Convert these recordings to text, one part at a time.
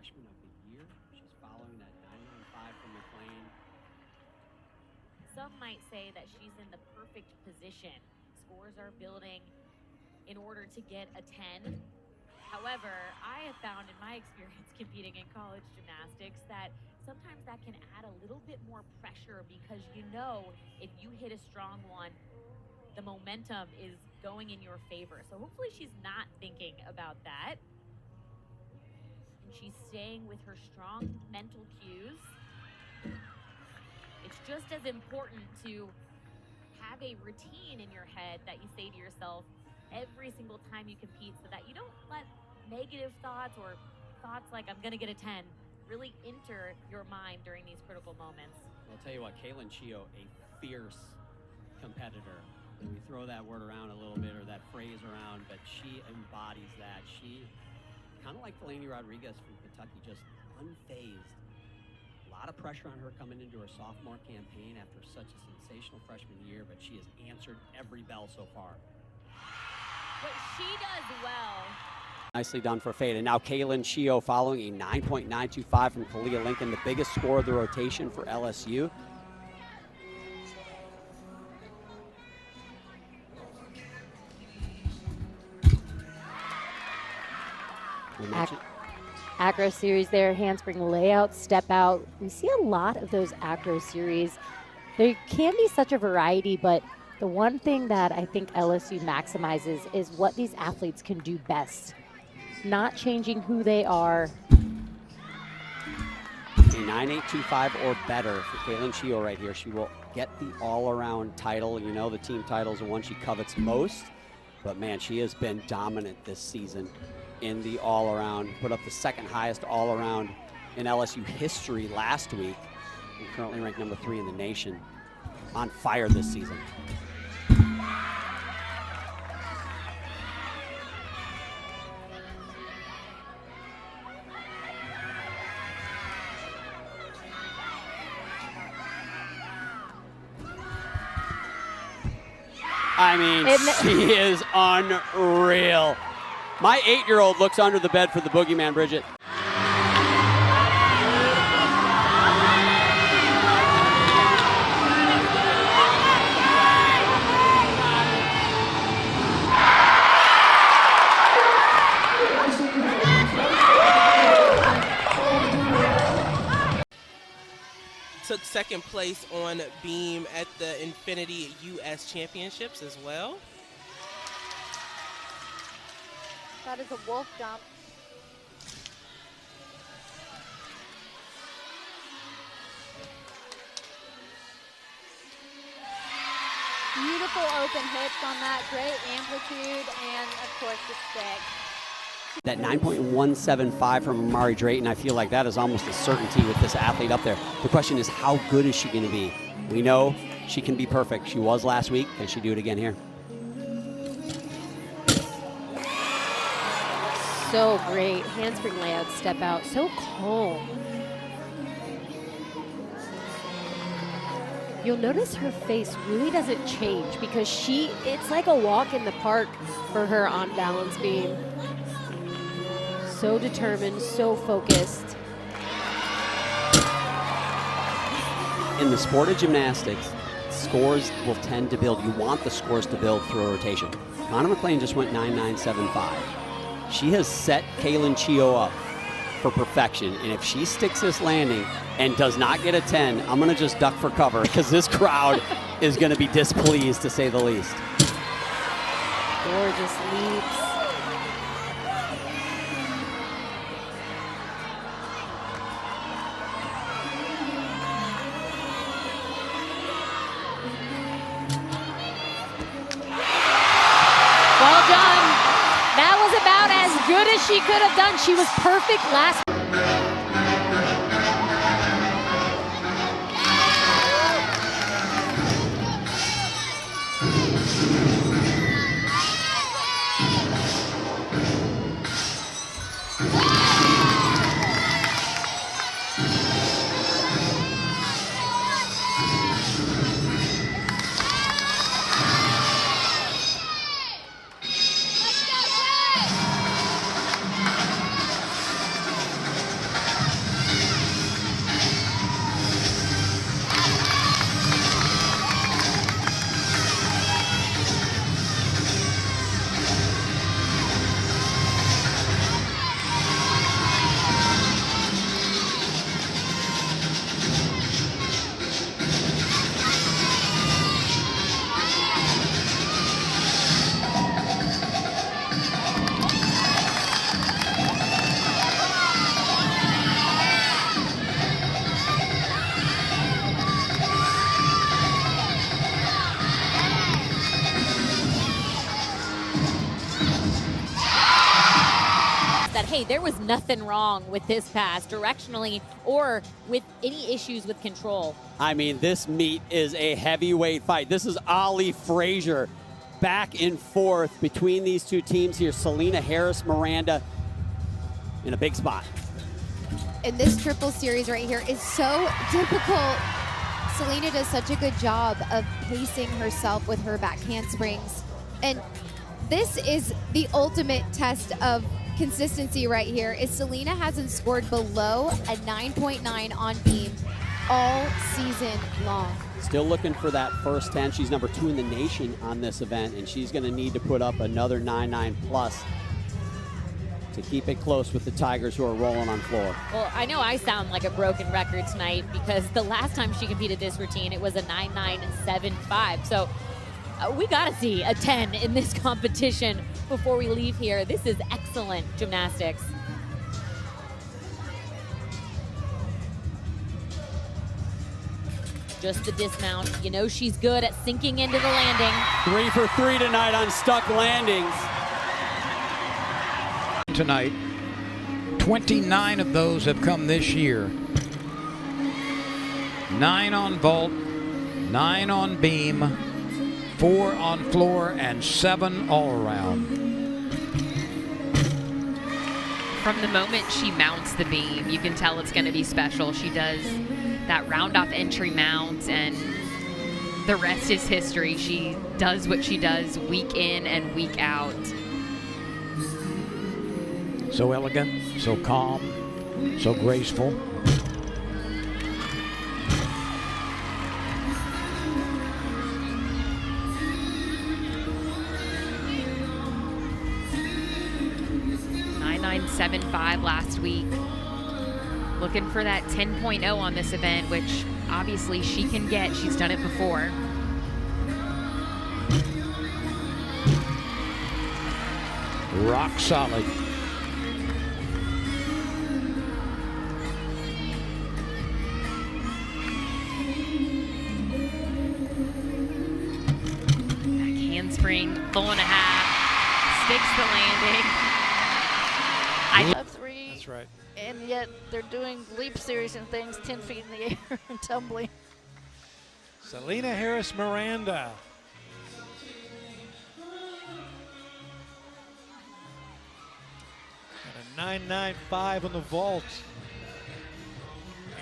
freshman of the year. She's following that 995 from McLean. Some might say that she's in the perfect position. Scores are building in order to get a 10. However, I have found in my experience competing in college gymnastics that sometimes that can add a little bit more pressure, because you know if you hit a strong one, the momentum is going in your favor. So hopefully she's not thinking about that. And she's staying with her strong mental cues. It's just as important to have a routine in your head that you say to yourself every single time you compete, so that you don't let negative thoughts or thoughts like I'm gonna get a 10 really enter your mind during these critical moments. I'll tell you what, Kaitlin Chio, a fierce competitor. We throw that word around a little bit, or that phrase around, but she embodies that. She, kind of like Selena Rodriguez from Kentucky, just unfazed. A lot of pressure on her coming into her sophomore campaign after such a sensational freshman year, but she has answered every bell so far. What she does well. Nicely done for Fade. And now Kaitlin Chio following a 9.925 from Kalia Lincoln, the biggest score of the rotation for LSU. Acro series there, handspring layout, step out. We see a lot of those acro series. There can be such a variety, but the one thing that I think LSU maximizes is what these athletes can do best. Not changing who they are. A 9.825 or better for Kaitlin Chio right here. She will get the all-around title. You know the team title is the one she covets most. But man, she has been dominant this season in the all-around. Put up the second highest all-around in LSU history last week. And currently ranked number 3 in the nation. On fire this season. I mean, she is unreal. My 8-year-old looks under the bed for the boogeyman, Bridget. Took second place on beam at the Infinity US Championships as well. That is a wolf jump. Beautiful open hips on that, great amplitude, and of course the stick. That 9.175 from Amari Drayton, I feel like that is almost a certainty with this athlete up there. The question is, how good is she going to be? We know she can be perfect. She was last week. Can she do it again here? So great. Handspring layout, step out. So calm. You'll notice her face really doesn't change, because it's like a walk in the park for her on balance beam. So determined, so focused. In the sport of gymnastics, scores will tend to build. You want the scores to build through a rotation. Connor McLean just went 9.975. She has set Kaitlin Chio up for perfection, and if she sticks this landing and does not get a 10, I'm going to just duck for cover, because this crowd is going to be displeased, to say the least. Gorgeous leaps. Well done. That was about as good as she could have done. She was perfect last. that, hey, there was nothing wrong with this pass directionally or with any issues with control. I mean, this meet is a heavyweight fight. This is Ali Frazier back and forth between these two teams here. Selena Harris-Miranda in a big spot. And this triple series right here is so difficult. Selena does such a good job of pacing herself with her back handsprings. And this is the ultimate test of consistency right here, is Selena hasn't scored below a 9.9 on beam all season long. Still looking for that first 10. She's number 2 in the nation on this event, and she's going to need to put up another 9.9 plus to keep it close with the Tigers, who are rolling on floor. Well, I know I sound like a broken record tonight because the last time she competed this routine, it was a 9.975. So we got to see a 10 in this competition before we leave here. This is excellent gymnastics. Just the dismount. You know she's good at sinking into the landing. 3 for 3 tonight on stuck landings. Tonight, 29 of those have come this year. 9 on vault, 9 on beam, 4 on floor, and 7 all around. From the moment she mounts the beam, you can tell it's going to be special. She does that round off entry mount, and the rest is history. She does what she does week in and week out. So elegant, so calm, so graceful. .975 last week. Looking for that 10.0 on this event, which obviously she can get. She's done it before. Rock solid. Handspring, full and a half, sticks the landing. Up 3. That's right. And yet they're doing leap series and things 10 feet in the air and tumbling. Selena Harris-Miranda. And a 9.95 on the vault.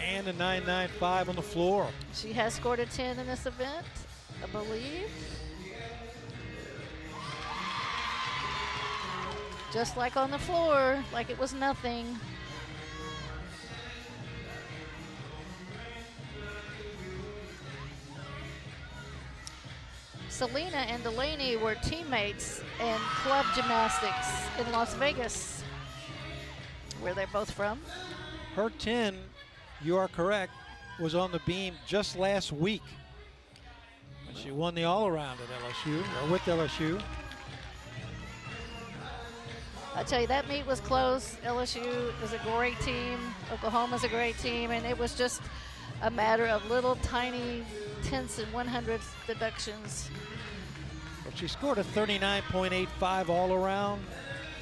And a 9.95 on the floor. She has scored a 10 in this event, I believe. Just like on the floor, like it was nothing. Selena and Delaney were teammates in club gymnastics in Las Vegas, where they're both from. Her 10, you are correct, was on the beam just last week when she won the all-around at LSU, or with LSU. I tell you, that meet was close. LSU is a great team. Oklahoma's a great team, and it was just a matter of little tiny tenths and 100th deductions. But she scored a 39.85 all-around,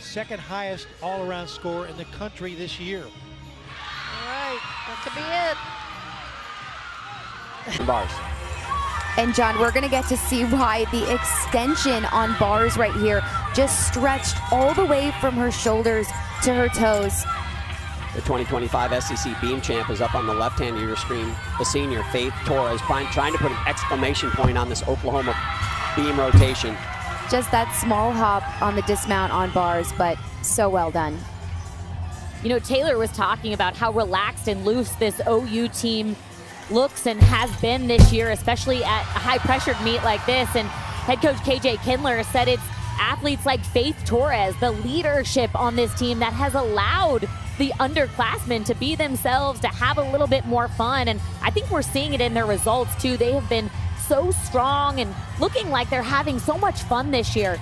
second highest all-around score in the country this year. All right, that could be it. Bars. And John, we're going to get to see why the extension on bars right here just stretched all the way from her shoulders to her toes. The 2025 SEC beam champ is up on the left hand of your screen. The senior, Faith Torres, trying to put an exclamation point on this Oklahoma beam rotation. Just that small hop on the dismount on bars, but so well done. You know, Taylor was talking about how relaxed and loose this OU team looks and has been this year, especially at a high-pressured meet like this. And head coach KJ Kindler said it's athletes like Faith Torres, the leadership on this team that has allowed the underclassmen to be themselves, to have a little bit more fun. And I think we're seeing it in their results too. They have been so strong and looking like they're having so much fun this year.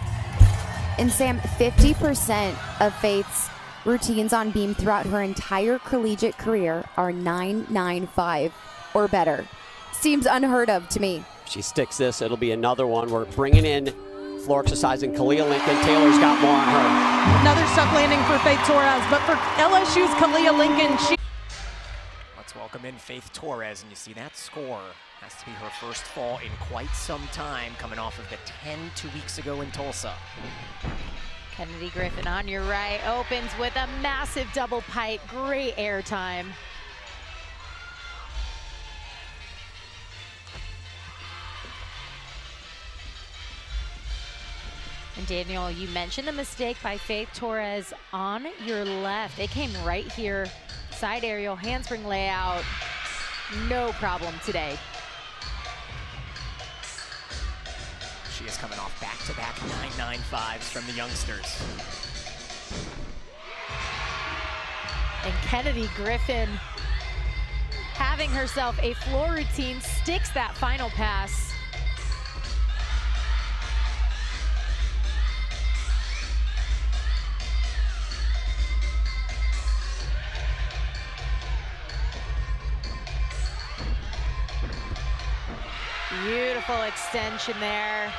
And Sam, 50% of Faith's routines on beam throughout her entire collegiate career are 9.95 or better. Seems unheard of to me. If she sticks this, it'll be another one. We're bringing in floor exercising Kalia Lincoln. Taylor's got more on her. Another stuck landing for Faith Torres, but for LSU's Kalia Lincoln, Let's welcome in Faith Torres, and you see that score. Has to be her first fall in quite some time, coming off of the 10 2 weeks ago in Tulsa. Kennedy Griffin on your right opens with a massive double pipe. Great air time. And Daniel, you mentioned the mistake by Faith Torres on your left. It came right here. Side aerial, handspring layout. No problem today. She is coming off back-to-back 9.95s from the youngsters. And Kennedy Griffin having herself a floor routine, sticks that final pass. Beautiful extension there.